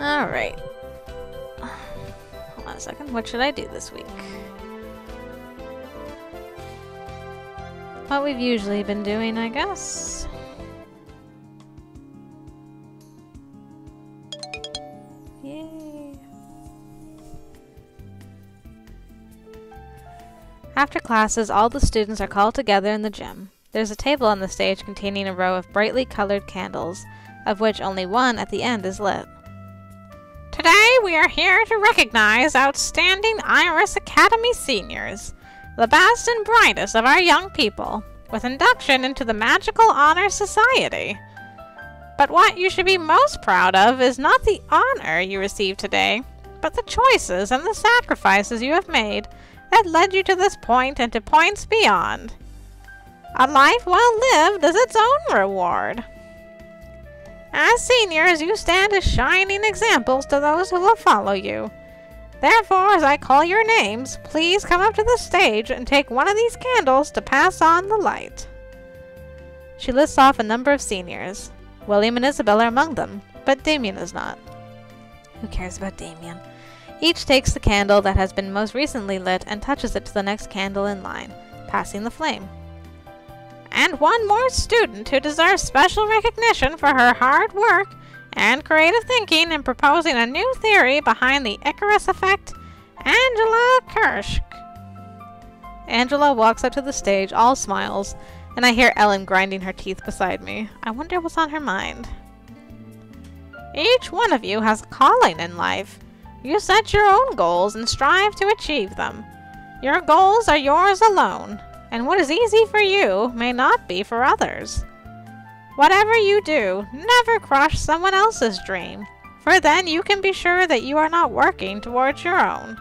Alright. Hold on a second. What should I do this week? What we've usually been doing, I guess. Yay. After classes, all the students are called together in the gym. There's a table on the stage containing a row of brightly colored candles, of which only one at the end is lit. Today we are here to recognize outstanding Iris Academy seniors, the best and brightest of our young people, with induction into the Magical Honor Society. But what you should be most proud of is not the honor you received today, but the choices and the sacrifices you have made that led you to this point and to points beyond. A life well lived is its own reward. As seniors, you stand as shining examples to those who will follow you. Therefore, as I call your names, please come up to the stage and take one of these candles to pass on the light. She lists off a number of seniors. William and Isabel are among them, but Damien is not. Who cares about Damien? Each takes the candle that has been most recently lit and touches it to the next candle in line, passing the flame. And one more student who deserves special recognition for her hard work and creative thinking in proposing a new theory behind the Icarus effect, Angela Kirsch. Angela walks up to the stage, all smiles, and I hear Ellen grinding her teeth beside me. I wonder what's on her mind. Each one of you has a calling in life. You set your own goals and strive to achieve them. Your goals are yours alone, and what is easy for you may not be for others. Whatever you do, never crush someone else's dream, for then you can be sure that you are not working towards your own.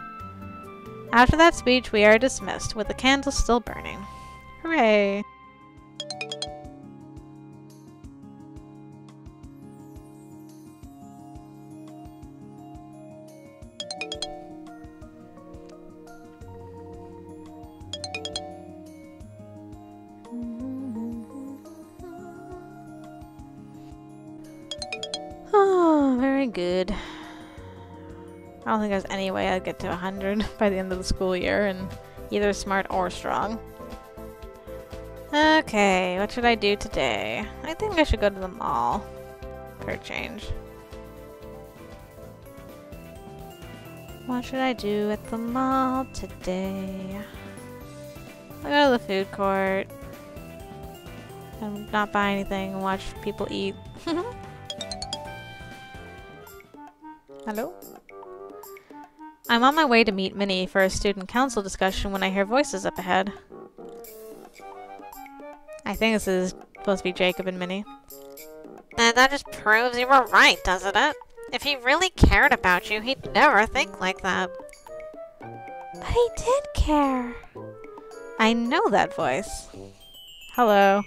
After that speech, we are dismissed, with the candles still burning. Hooray! Oh, very good. I don't think there's any way I'd get to 100 by the end of the school year, and either smart or strong. Okay, what should I do today? I think I should go to the mall for a change. What should I do at the mall today? I'll go to the food court and not buy anything and watch people eat. Hello? I'm on my way to meet Minnie for a student council discussion when I hear voices up ahead. I think this is supposed to be Jacob and Minnie. Then that just proves you were right, doesn't it? If he really cared about you, he'd never think like that. But he did care. I know that voice. Hello.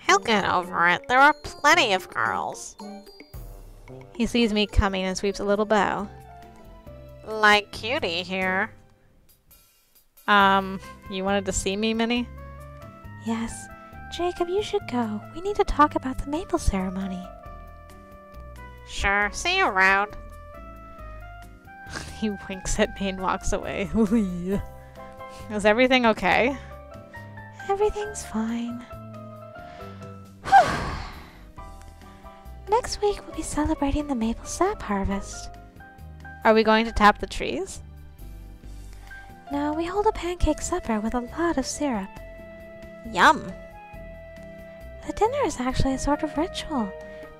He'll get over it. There are plenty of girls. He sees me coming and sweeps a little bow. Like Cutie here. You wanted to see me, Minnie? Yes. Jacob, you should go. We need to talk about the maple ceremony. Sure. See you around. He winks at me and walks away. Is everything okay? Everything's fine. Next week we'll be celebrating the maple sap harvest. Are we going to tap the trees? No, we hold a pancake supper with a lot of syrup. Yum! The dinner is actually a sort of ritual.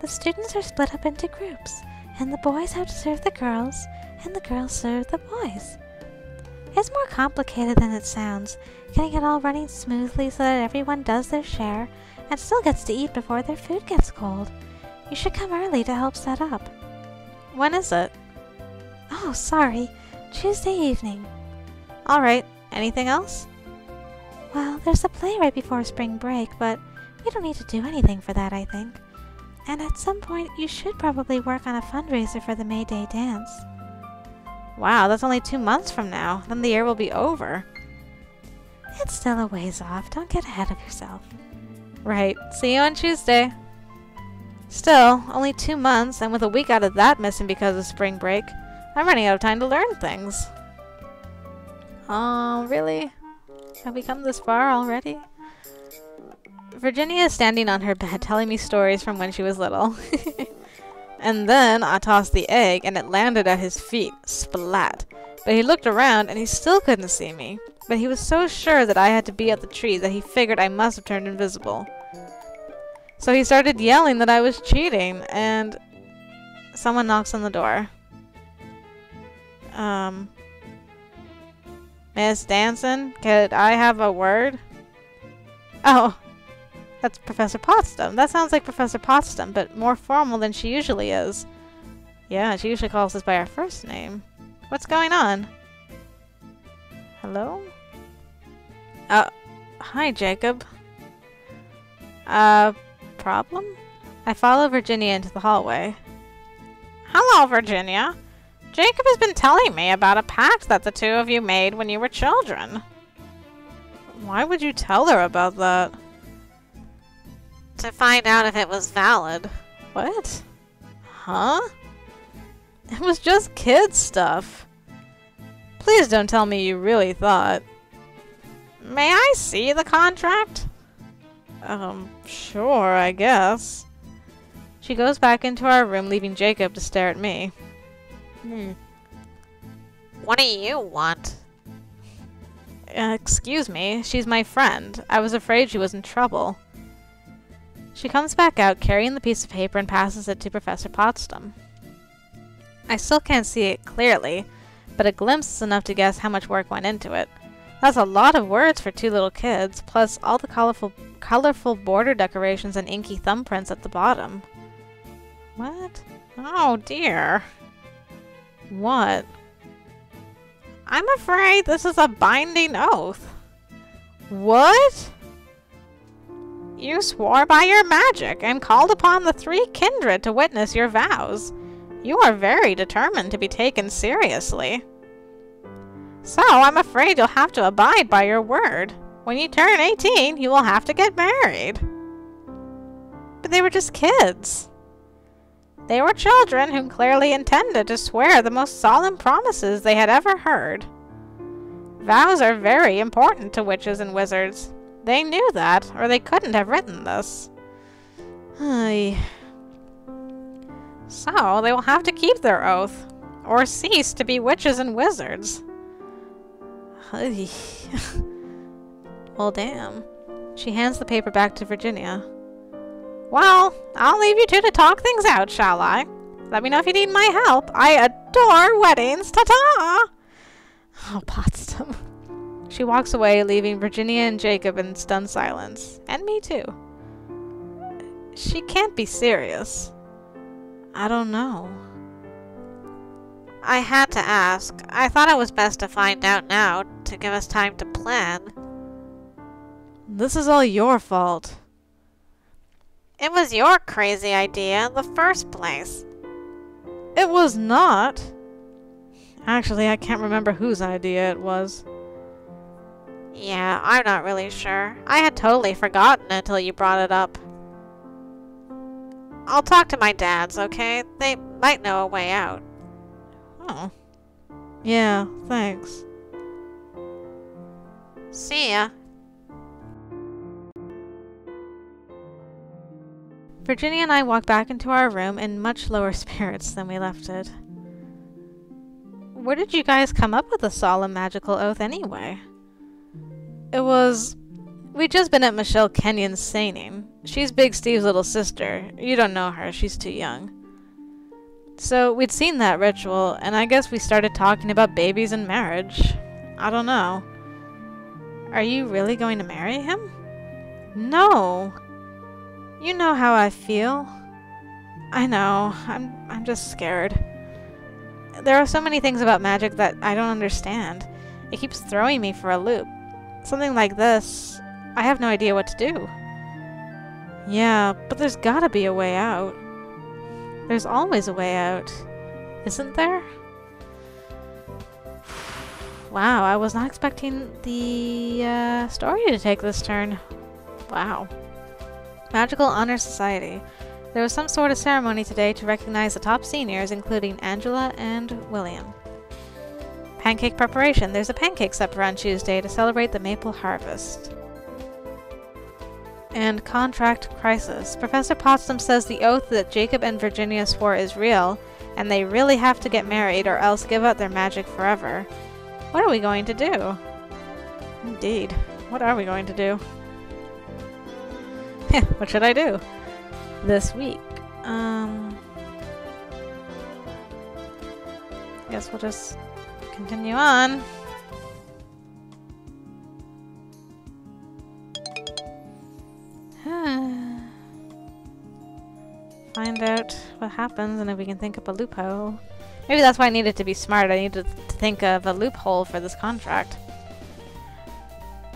The students are split up into groups, and the boys have to serve the girls, and the girls serve the boys. It's more complicated than it sounds, getting it all running smoothly so that everyone does their share and still gets to eat before their food gets cold. You should come early to help set up. When is it? Oh, sorry. Tuesday evening. Alright. Anything else? Well, there's a play right before spring break, but we don't need to do anything for that, I think. And at some point, you should probably work on a fundraiser for the May Day dance. Wow, that's only 2 months from now. Then the year will be over. It's still a ways off. Don't get ahead of yourself. Right. See you on Tuesday. Still, only 2 months, and with a week out of that missing because of spring break, I'm running out of time to learn things. Oh, really? Have we come this far already? Virginia is standing on her bed telling me stories from when she was little. And then I tossed the egg and it landed at his feet. Splat. But he looked around and he still couldn't see me. But he was so sure that I had to be at the tree that he figured I must have turned invisible. So he started yelling that I was cheating, and someone knocks on the door. Miss Danson, could I have a word? Oh, that's Professor Potsdam. That sounds like Professor Potsdam, but more formal than she usually is. Yeah, she usually calls us by our first name. What's going on? Hello? Hi, Jacob. Problem? I follow Virginia into the hallway. Hello, Virginia. Jacob has been telling me about a pact that the two of you made when you were children. Why would you tell her about that? To find out if it was valid. What? Huh? It was just kid stuff. Please don't tell me you really thought. May I see the contract? Sure, I guess. She goes back into our room, leaving Jacob to stare at me. What do you want? Excuse me, she's my friend. I was afraid she was in trouble. She comes back out, carrying the piece of paper, and passes it to Professor Potsdam. I still can't see it clearly, but a glimpse is enough to guess how much work went into it. That's a lot of words for 2 little kids, plus all the colorful border decorations and inky thumbprints at the bottom. What? Oh dear. What? I'm afraid this is a binding oath. What? You swore by your magic and called upon the 3 kindred to witness your vows. You are very determined to be taken seriously. So, I'm afraid you'll have to abide by your word. When you turn 18, you will have to get married. But they were just kids. They were children who clearly intended to swear the most solemn promises they had ever heard. Vows are very important to witches and wizards. They knew that, or they couldn't have written this. So, they will have to keep their oath, or cease to be witches and wizards. Well, damn. She hands the paper back to Virginia. Well, I'll leave you two to talk things out, shall I? Let me know if you need my help. I adore weddings. Ta-ta! Oh, Potsdam. She walks away, leaving Virginia and Jacob in stunned silence. And me too. She can't be serious. I don't know. I had to ask. I thought it was best to find out now, to give us time to plan. This is all your fault. It was your crazy idea in the first place. It was not. Actually, I can't remember whose idea it was. Yeah, I'm not really sure. I had totally forgotten until you brought it up. I'll talk to my dads, okay? They might know a way out. Oh. Yeah, thanks. See ya. Virginia and I walked back into our room in much lower spirits than we left it. Where did you guys come up with a solemn magical oath anyway? We'd just been at Michelle Kenyon's seining. She's Big Steve's little sister. You don't know her, she's too young. So we'd seen that ritual, and I guess we started talking about babies and marriage. I don't know. Are you really going to marry him? No. You know how I feel. I know. I'm just scared. There are so many things about magic that I don't understand. It keeps throwing me for a loop. Something like this, I have no idea what to do. Yeah, but there's gotta be a way out. There's always a way out, isn't there? Wow, I was not expecting the story to take this turn. Wow. Magical Honor Society. There was some sort of ceremony today to recognize the top seniors, including Angela and William. Pancake preparation. There's a pancake supper on Tuesday to celebrate the maple harvest. And contract crisis. Professor Potsdam says the oath that Jacob and Virginia swore is real, and they really have to get married or else give up their magic forever. What are we going to do? Indeed. What are we going to do? What should I do this week? Guess we'll just continue on. Find out what happens and if we can think up a loophole. Maybe that's why I needed to be smart. I needed to think of a loophole for this contract.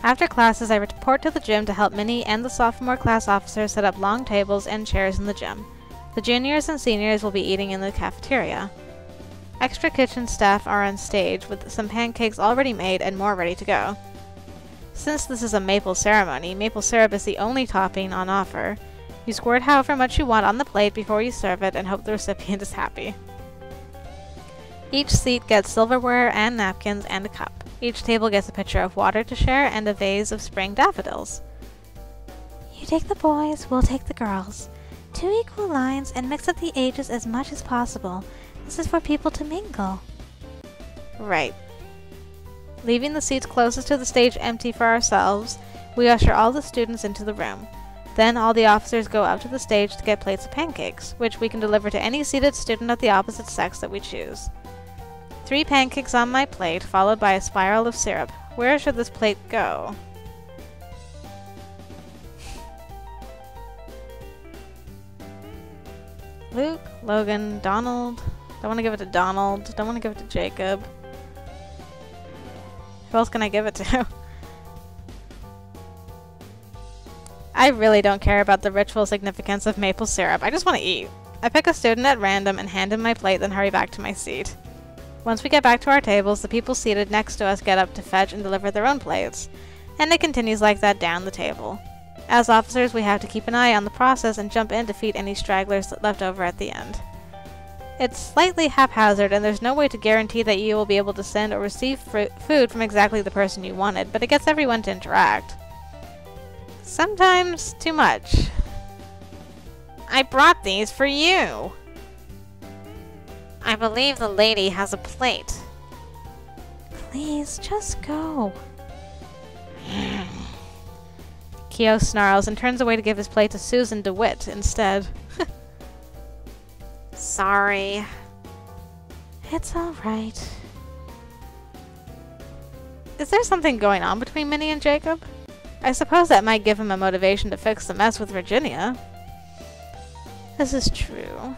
After classes, I report to the gym to help Minnie and the sophomore class officers set up long tables and chairs in the gym. The juniors and seniors will be eating in the cafeteria. Extra kitchen staff are on stage with some pancakes already made and more ready to go. Since this is a maple ceremony, maple syrup is the only topping on offer. You squirt however much you want on the plate before you serve it and hope the recipient is happy. Each seat gets silverware and napkins and a cup. Each table gets a pitcher of water to share and a vase of spring daffodils. You take the boys, we'll take the girls. 2 equal lines and mix up the ages as much as possible. This is for people to mingle. Right. Leaving the seats closest to the stage empty for ourselves, we usher all the students into the room. Then all the officers go up to the stage to get plates of pancakes, which we can deliver to any seated student of the opposite sex that we choose. 3 pancakes on my plate, followed by a spiral of syrup. Where should this plate go? Luke, Logan, Donald. Don't want to give it to Donald. Don't want to give it to Jacob. Who else can I give it to? I really don't care about the ritual significance of maple syrup. I just want to eat. I pick a student at random and hand him my plate, then hurry back to my seat. Once we get back to our tables, the people seated next to us get up to fetch and deliver their own plates, and it continues like that down the table. As officers, we have to keep an eye on the process and jump in to feed any stragglers left over at the end. It's slightly haphazard, and there's no way to guarantee that you will be able to send or receive food from exactly the person you wanted, but it gets everyone to interact. Sometimes too much. I brought these for you. I believe the lady has a plate. Please, just go. Keo snarls and turns away to give his plate to Susan DeWitt instead. Sorry. It's alright. Is there something going on between Minnie and Jacob? I suppose that might give him a motivation to fix the mess with Virginia. This is true.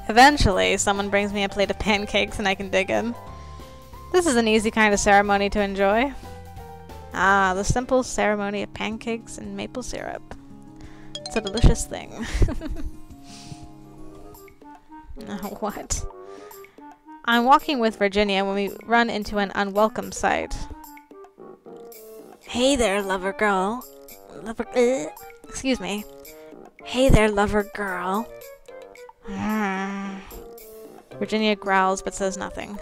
Eventually, someone brings me a plate of pancakes and I can dig in. This is an easy kind of ceremony to enjoy. Ah, the simple ceremony of pancakes and maple syrup. It's a delicious thing. What? I'm walking with Virginia when we run into an unwelcome sight. Hey there, lover girl. Excuse me. Hey there, lover girl. Virginia growls but says nothing.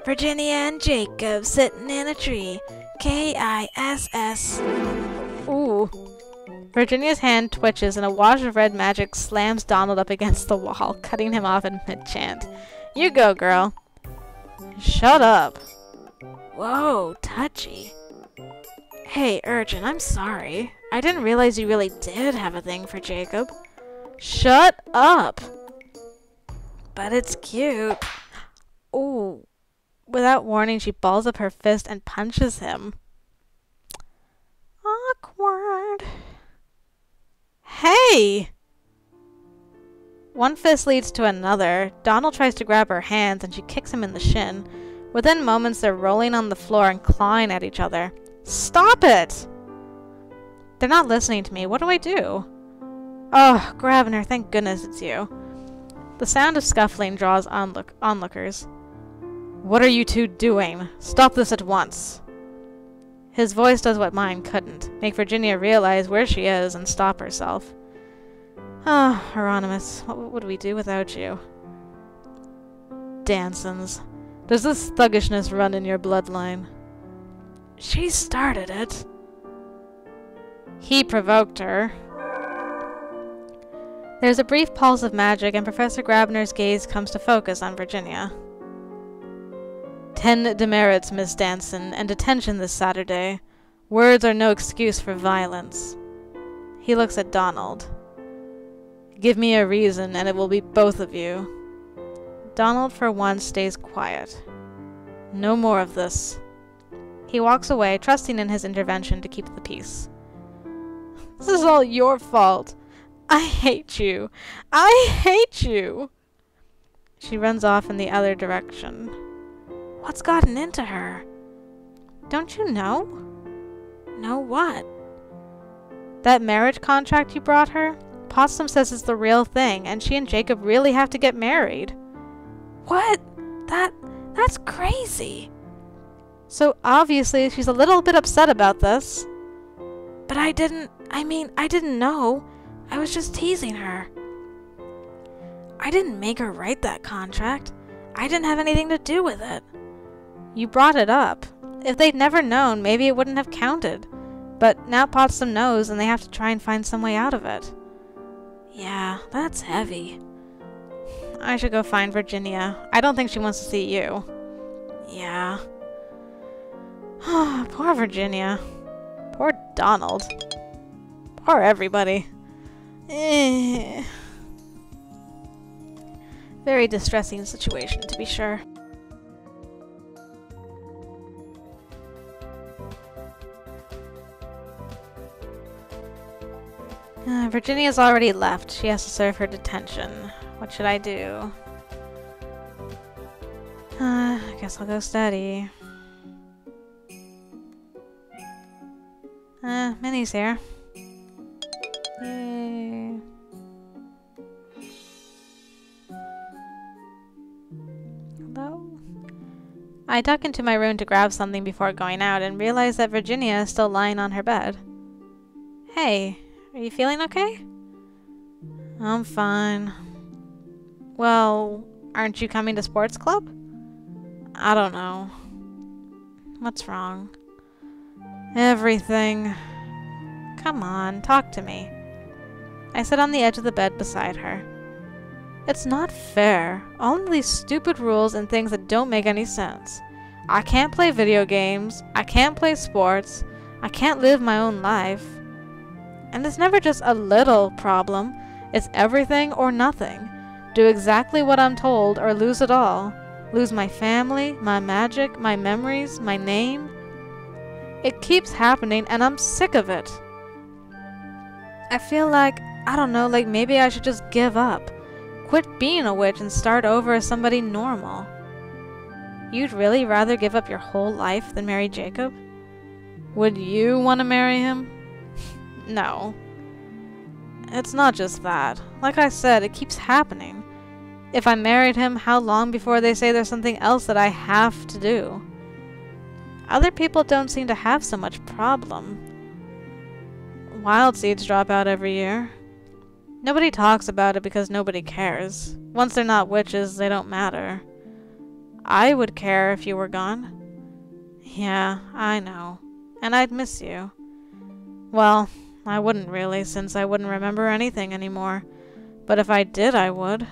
Virginia and Jacob sitting in a tree. K-I-S-S. Ooh. Virginia's hand twitches and a wash of red magic slams Donald up against the wall, cutting him off in mid-chant. You go, girl. Shut up. Whoa, touchy. Hey, Urchin, I'm sorry. I didn't realize you really did have a thing for Jacob. Shut up! But it's cute. Ooh. Without warning, she balls up her fist and punches him. Awkward. Hey! One fist leads to another. Donald tries to grab her hands and she kicks him in the shin. Within moments, they're rolling on the floor and clawing at each other. Stop it! They're not listening to me. What do I do? Oh, grabbing her. Thank goodness it's you. The sound of scuffling draws onlookers. What are you two doing? Stop this at once. His voice does what mine couldn't. Make Virginia realize where she is and stop herself. Ah, Hieronymus, what would we do without you? Dansons. Does this thuggishness run in your bloodline? She started it. He provoked her. There's a brief pulse of magic, and Professor Grabner's gaze comes to focus on Virginia. 10 demerits, Miss Danson, and detention this Saturday. Words are no excuse for violence. He looks at Donald. Give me a reason, and it will be both of you. Donald, for once, stays quiet. No more of this. He walks away, trusting in his intervention to keep the peace. This is all your fault. I hate you. I hate you. She runs off in the other direction. What's gotten into her? Don't you know? Know what? That marriage contract you brought her? Potsdam says it's the real thing, and she and Jacob really have to get married. What? That's crazy. So obviously she's a little bit upset about this. But I didn't know. I was just teasing her. I didn't make her write that contract. I didn't have anything to do with it. You brought it up. If they'd never known, maybe it wouldn't have counted. But now Potsdam knows, and they have to try and find some way out of it. Yeah, that's heavy. I should go find Virginia. I don't think she wants to see you. Yeah. Poor Virginia. Poor Donald. Poor everybody. Very distressing situation, to be sure. Virginia's already left. She has to serve her detention. What should I do? I guess I'll go study. Minnie's here. Yay. Hello? I duck into my room to grab something before going out and realize that Virginia is still lying on her bed. Hey, are you feeling okay? I'm fine. Well, aren't you coming to sports club? I don't know. What's wrong? Everything. Come on, talk to me. I sit on the edge of the bed beside her. It's not fair. All of these stupid rules and things that don't make any sense. I can't play video games. I can't play sports. I can't live my own life. And it's never just a little problem. It's everything or nothing. Do exactly what I'm told or lose it all. Lose my family, my magic, my memories, my name. It keeps happening and I'm sick of it. I feel like, I don't know, like maybe I should just give up. Quit being a witch and start over as somebody normal. You'd really rather give up your whole life than marry Jacob? Would you want to marry him? No. It's not just that. Like I said, it keeps happening. If I married him, how long before they say there's something else that I have to do? Other people don't seem to have so much problem. Wild seeds drop out every year. Nobody talks about it because nobody cares. Once they're not witches, they don't matter. I would care if you were gone. Yeah, I know. And I'd miss you. Well, I wouldn't really, since I wouldn't remember anything anymore. But if I did, I would.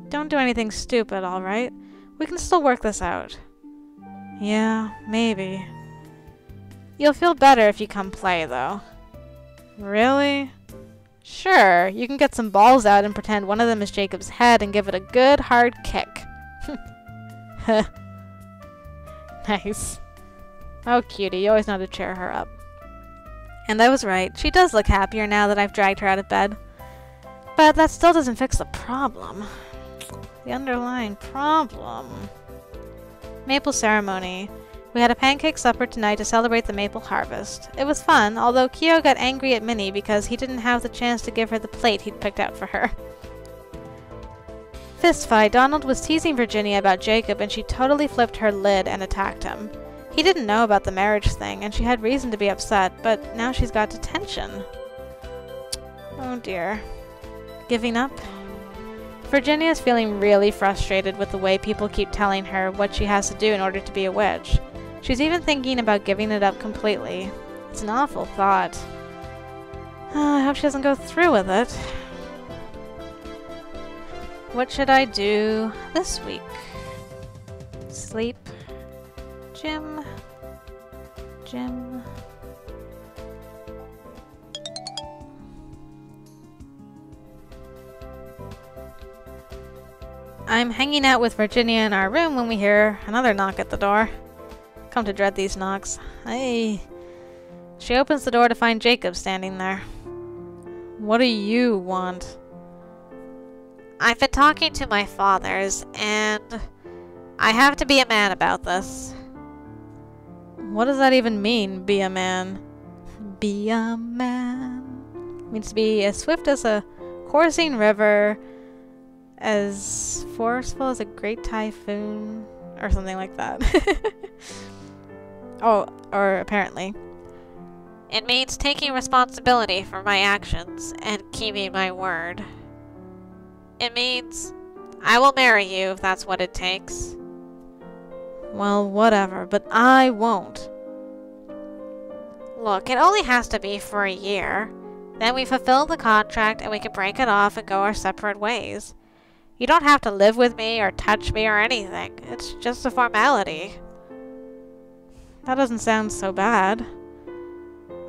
Don't do anything stupid, alright? We can still work this out. Yeah, maybe. You'll feel better if you come play, though. Really? Sure, you can get some balls out and pretend one of them is Jacob's head and give it a good hard kick. Nice. Oh, cutie, you always know to cheer her up. And I was right. She does look happier now that I've dragged her out of bed. But that still doesn't fix the problem. The underlying problem. Maple ceremony. We had a pancake supper tonight to celebrate the maple harvest. It was fun, although Kyo got angry at Minnie because he didn't have the chance to give her the plate he'd picked out for her. Fist fight. Donald was teasing Virginia about Jacob and she totally flipped her lid and attacked him. He didn't know about the marriage thing and she had reason to be upset, but now she's got detention. Oh dear. Giving up? Virginia is feeling really frustrated with the way people keep telling her what she has to do in order to be a witch. She's even thinking about giving it up completely. It's an awful thought. I hope she doesn't go through with it. What should I do this week? Sleep. Gym. Gym. I'm hanging out with Virginia in our room when we hear another knock at the door. Come to dread these knocks. Hey. She opens the door to find Jacob standing there. What do you want? I've been talking to my fathers, and I have to be a man about this. What does that even mean, be a man? Be a man. It means to be as swift as a coursing river, as forceful as a great typhoon, or something like that. Oh, or apparently. It means taking responsibility for my actions and keeping my word. It means I will marry you if that's what it takes. Well, whatever, but I won't. Look, it only has to be for a year. Then we fulfill the contract and we can break it off and go our separate ways. You don't have to live with me or touch me or anything. It's just a formality. That doesn't sound so bad.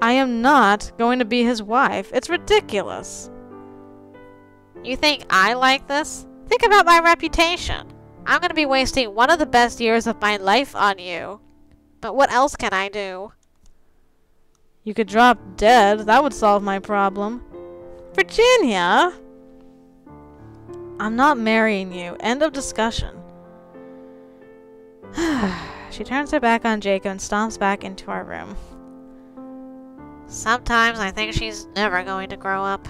I am not going to be his wife. It's ridiculous. You think I like this? Think about my reputation. I'm going to be wasting one of the best years of my life on you. But what else can I do? You could drop dead. That would solve my problem. Virginia! I'm not marrying you. End of discussion. She turns her back on Jacob and stomps back into our room. Sometimes I think she's never going to grow up.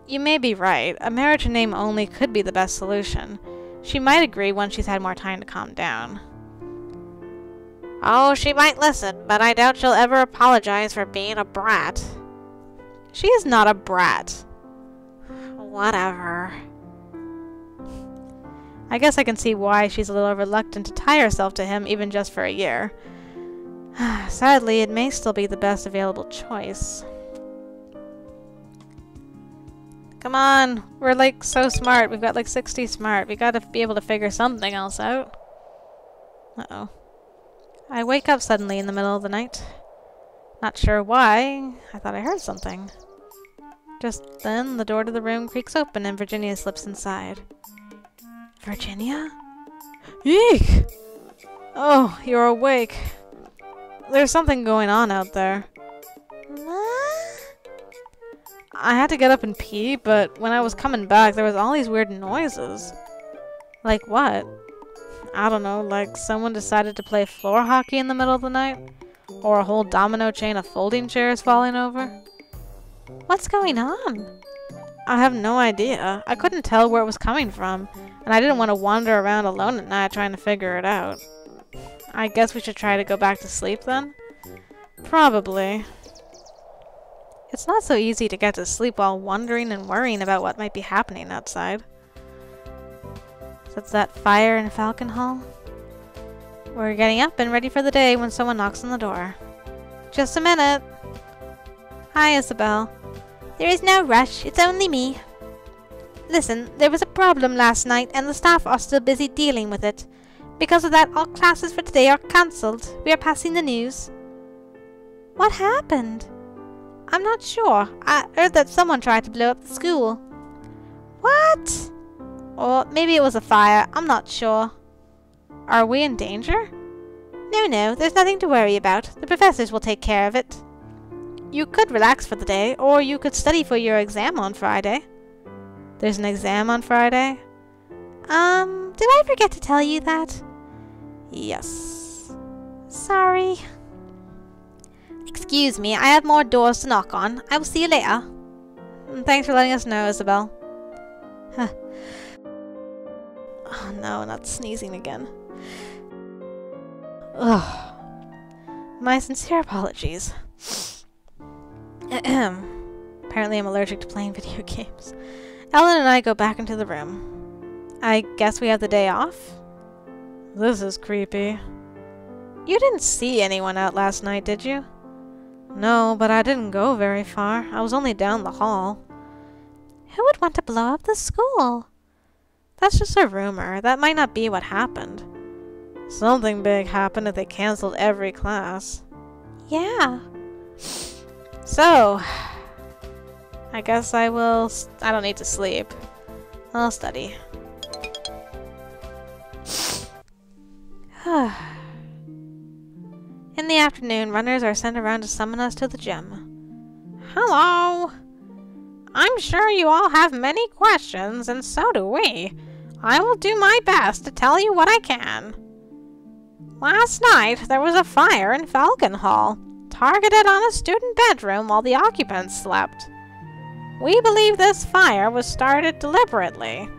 You may be right. A marriage in name only could be the best solution. She might agree once she's had more time to calm down. Oh, she might listen, but I doubt she'll ever apologize for being a brat. She is not a brat. Whatever. I guess I can see why she's a little reluctant to tie herself to him even just for a year. Sadly, it may still be the best available choice. Come on, we're like so smart. We've got like 60 smart. We gotta be able to figure something else out. Uh-oh. I wake up suddenly in the middle of the night. Not sure why. I thought I heard something. Just then, the door to the room creaks open and Virginia slips inside. Virginia? Eek! Oh, you're awake. There's something going on out there. I had to get up and pee, but when I was coming back, there was all these weird noises. Like what? I don't know, like someone decided to play floor hockey in the middle of the night? Or a whole domino chain of folding chairs falling over? What's going on? I have no idea. I couldn't tell where it was coming from, and I didn't want to wander around alone at night trying to figure it out. I guess we should try to go back to sleep then? Probably. It's not so easy to get to sleep while wondering and worrying about what might be happening outside. So it's that fire in Falcon Hall? We're getting up and ready for the day when someone knocks on the door. Just a minute. Hi, Isabel. There is no rush. It's only me. Listen, there was a problem last night and the staff are still busy dealing with it. Because of that, all classes for today are cancelled. We are passing the news. What happened? I'm not sure. I heard that someone tried to blow up the school. What? Or maybe it was a fire. I'm not sure. Are we in danger? No, there's nothing to worry about. The professors will take care of it. You could relax for the day, or you could study for your exam on Friday. There's an exam on Friday? Did I forget to tell you that? Yes. Sorry. Excuse me, I have more doors to knock on. I will see you later. Thanks for letting us know, Isabel. Huh. Oh no, not sneezing again. Ugh. My sincere apologies. Apparently I'm allergic to playing video games. Ellen and I go back into the room. I guess we have the day off? This is creepy. You didn't see anyone out last night, did you? No, but I didn't go very far. I was only down the hall. Who would want to blow up the school? That's just a rumor. That might not be what happened. Something big happened if they canceled every class. Yeah. So, I guess I don't need to sleep. I'll study. In the afternoon, runners are sent around to summon us to the gym. Hello! I'm sure you all have many questions, and so do we. I will do my best to tell you what I can. Last night, there was a fire in Falcon Hall, targeted on a student bedroom while the occupants slept. We believe this fire was started deliberately.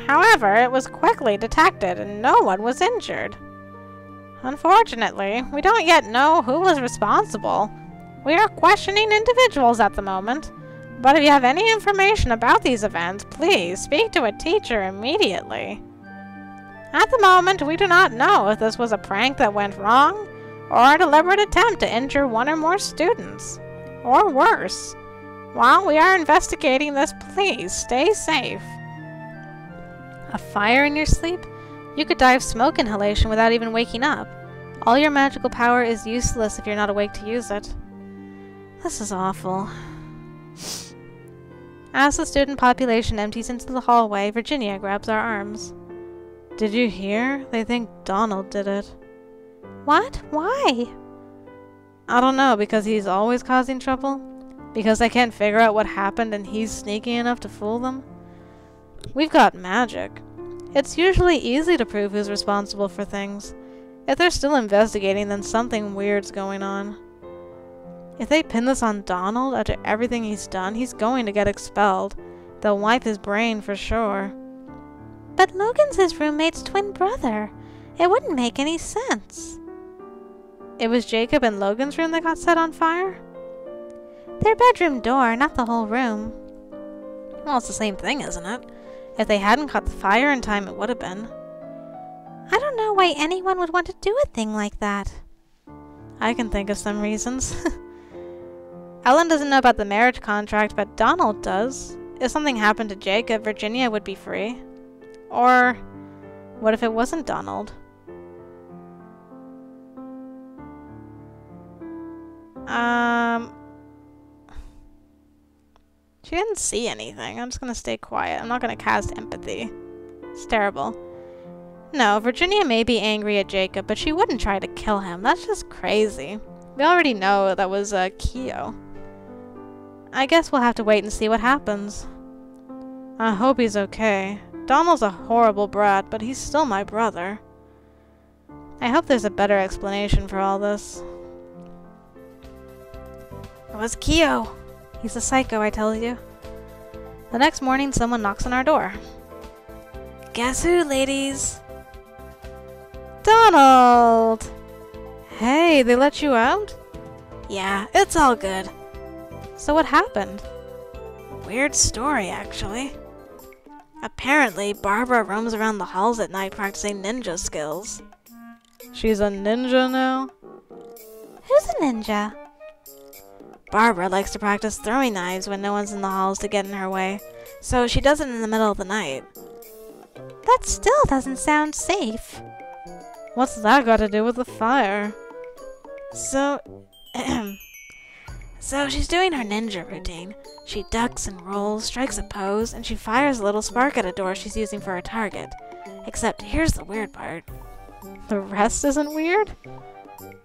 However, it was quickly detected and no one was injured. Unfortunately, we don't yet know who was responsible. We are questioning individuals at the moment, but if you have any information about these events, please speak to a teacher immediately. At the moment, we do not know if this was a prank that went wrong, or a deliberate attempt to injure one or more students, or worse. While we are investigating this, please stay safe. A fire in your sleep? You could die of smoke inhalation without even waking up. All your magical power is useless if you're not awake to use it. This is awful. As the student population empties into the hallway, Virginia grabs our arms. Did you hear? They think Donald did it. What? Why? I don't know, because he's always causing trouble? Because they can't figure out what happened and he's sneaky enough to fool them? We've got magic. It's usually easy to prove who's responsible for things. If they're still investigating, then something weird's going on. If they pin this on Donald after everything he's done, he's going to get expelled. They'll wipe his brain for sure. But Logan's his roommate's twin brother. It wouldn't make any sense. It was Jacob and Logan's room that got set on fire? Their bedroom door, not the whole room. Well, it's the same thing, isn't it? If they hadn't caught the fire in time, it would have been. I don't know why anyone would want to do a thing like that. I can think of some reasons. Ellen doesn't know about the marriage contract, but Donald does. If something happened to Jacob, Virginia would be free. Or, what if it wasn't Donald? She didn't see anything. I'm just gonna stay quiet. I'm not gonna cast empathy. It's terrible. No, Virginia may be angry at Jacob, but she wouldn't try to kill him. That's just crazy. We already know that was Keo. I guess we'll have to wait and see what happens. I hope he's okay. Donald's a horrible brat, but he's still my brother. I hope there's a better explanation for all this. It was Keo. He's a psycho, I tell you. The next morning, someone knocks on our door. Guess who, ladies? Donald! Hey, they let you out? Yeah, it's all good. So what happened? Weird story, actually. Apparently, Barbara roams around the halls at night practicing ninja skills. She's a ninja now? Who's a ninja? Barbara likes to practice throwing knives when no one's in the halls to get in her way, so she does it in the middle of the night. That still doesn't sound safe. What's that got to do with the fire? So she's doing her ninja routine. She ducks and rolls, strikes a pose, and she fires a little spark at a door she's using for a target. Except here's the weird part. The rest isn't weird?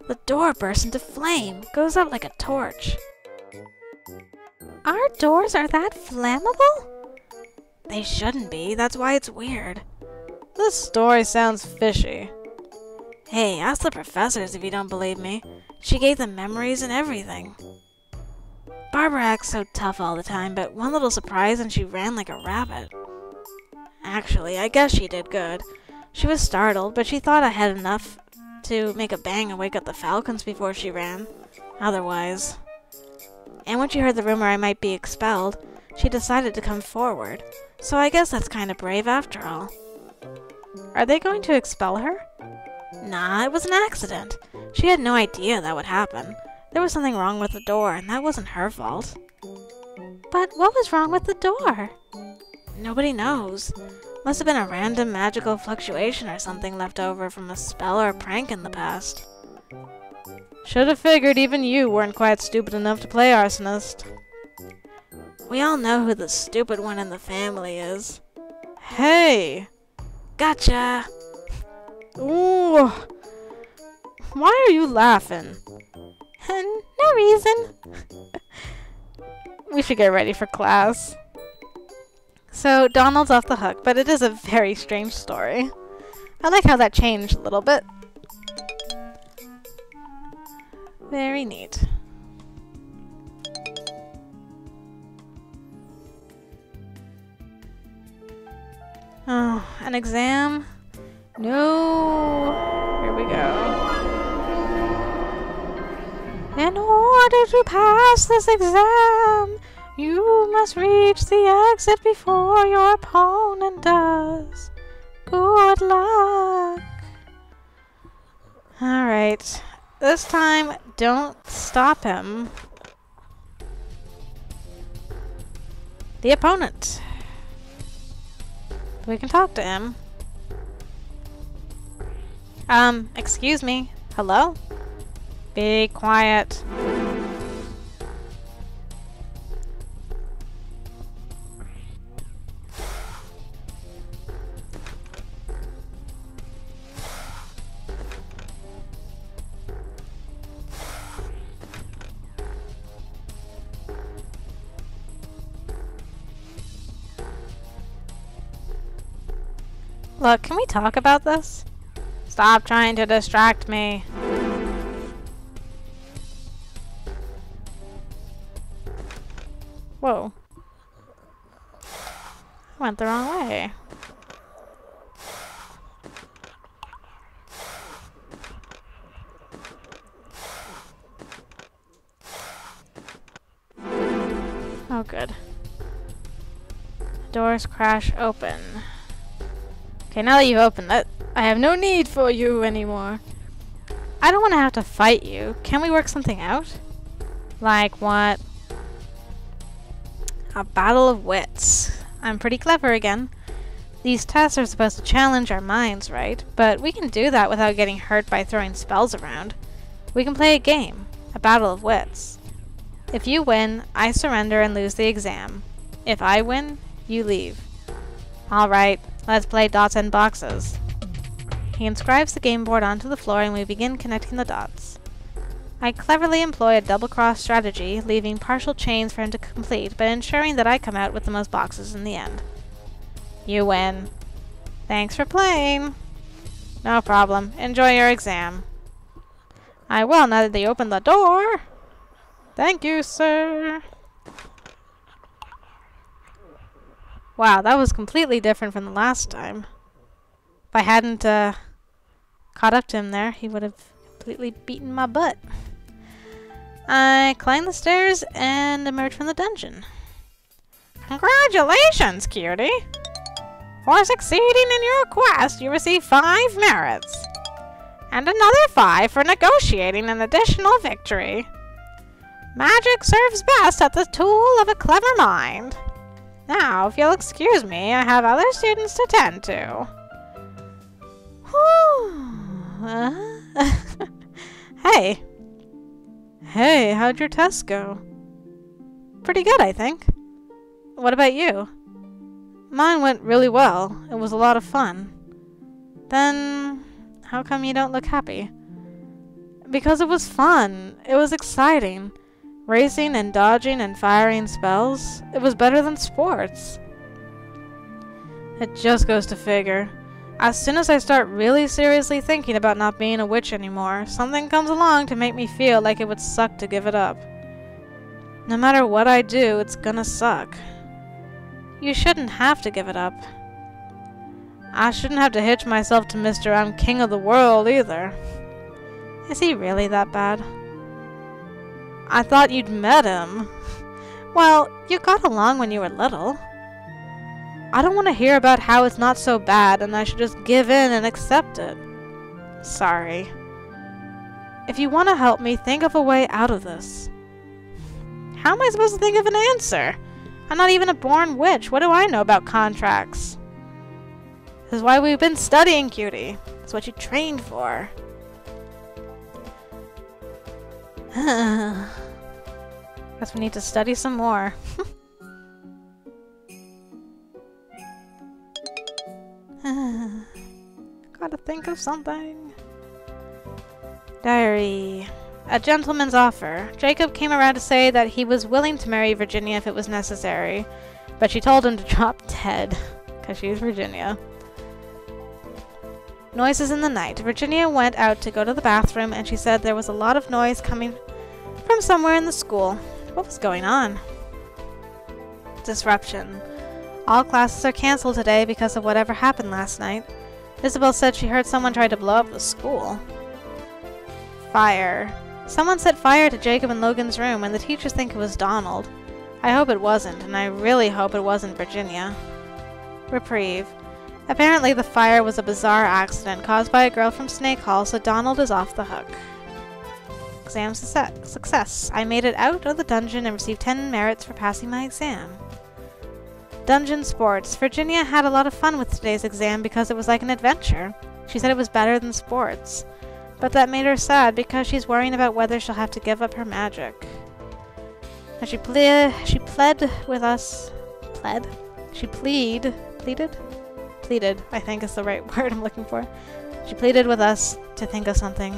The door bursts into flame, goes up like a torch. Our doors are that flammable? They shouldn't be, that's why it's weird. This story sounds fishy. Hey, ask the professors if you don't believe me. She gave them memories and everything. Barbara acts so tough all the time, but one little surprise and she ran like a rabbit. Actually, I guess she did good. She was startled, but she thought I had enough to make a bang and wake up the falcons before she ran. Otherwise... And when she heard the rumor I might be expelled, she decided to come forward. So I guess that's kind of brave after all. Are they going to expel her? Nah, it was an accident. She had no idea that would happen. There was something wrong with the door, and that wasn't her fault. But what was wrong with the door? Nobody knows. Must have been a random magical fluctuation or something left over from a spell or a prank in the past. Should have figured even you weren't quite stupid enough to play arsonist. We all know who the stupid one in the family is. Hey! Gotcha! Ooh! Why are you laughing? No reason. We should get ready for class. So, Donald's off the hook, but it is a very strange story. I like how that changed a little bit. Very neat. Oh, an exam? No. Here we go. In order to pass this exam, you must reach the exit before your opponent does. Good luck. Alright. This time, don't stop him. The opponent. We can talk to him. Excuse me. Hello? Be quiet. Look, can we talk about this? Stop trying to distract me. Whoa. Went the wrong way. Oh, good. Doors crash open. Okay, now that you've opened it, I have no need for you anymore. I don't want to have to fight you. Can we work something out? Like what? A battle of wits. I'm pretty clever again. These tests are supposed to challenge our minds, right? But we can do that without getting hurt by throwing spells around. We can play a game. A battle of wits. If you win, I surrender and lose the exam. If I win, you leave. Alright. Let's play dots and boxes. He inscribes the game board onto the floor and we begin connecting the dots. I cleverly employ a double-cross strategy, leaving partial chains for him to complete, but ensuring that I come out with the most boxes in the end. You win. Thanks for playing. No problem. Enjoy your exam. I will now that they open the door. Thank you, sir. Wow, that was completely different from the last time. If I hadn't caught up to him there, he would have completely beaten my butt. I climb the stairs and emerge from the dungeon. Congratulations, cutie! For succeeding in your quest, you receive 5 merits. And another 5 for negotiating an additional victory. Magic serves best as the tool of a clever mind. Now, if you'll excuse me, I have other students to tend to. Hey. Hey, how'd your test go? Pretty good, I think. What about you? Mine went really well. It was a lot of fun. Then, how come you don't look happy? Because it was fun. It was exciting. Racing and dodging and firing spells. It was better than sports. It just goes to figure. As soon as I start really seriously thinking about not being a witch anymore, something comes along to make me feel like it would suck to give it up. No matter what I do, it's gonna suck. You shouldn't have to give it up. I shouldn't have to hitch myself to Mr. I'm King of the World either. Is he really that bad? I thought you'd met him. Well, you got along when you were little. I don't want to hear about how it's not so bad and I should just give in and accept it. Sorry. If you want to help me, think of a way out of this. How am I supposed to think of an answer? I'm not even a born witch. What do I know about contracts? This is why we've been studying, cutie. It's what you trained for. Guess we need to study some more. Gotta think of something. Diary. A gentleman's offer. Jacob came around to say that he was willing to marry Virginia if it was necessary, but she told him to drop dead, because she's Virginia. Noises in the night. Virginia went out to go to the bathroom, and she said there was a lot of noise coming from somewhere in the school. What was going on? Disruption. All classes are cancelled today because of whatever happened last night. Isabel said she heard someone try to blow up the school. Fire. Someone set fire to Jacob and Logan's room, and the teachers think it was Donald. I hope it wasn't, and I really hope it wasn't Virginia. Reprieve. Apparently the fire was a bizarre accident caused by a girl from Snake Hall, so Donald is off the hook. Exam success. I made it out of the dungeon and received 10 merits for passing my exam. Dungeon sports. Virginia had a lot of fun with today's exam because it was like an adventure. She said it was better than sports. But that made her sad because she's worrying about whether she'll have to give up her magic. And she pled with us. Pled? She pleaded, I think is the right word I'm looking for. She pleaded with us to think of something.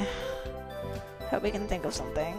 Hope we can think of something.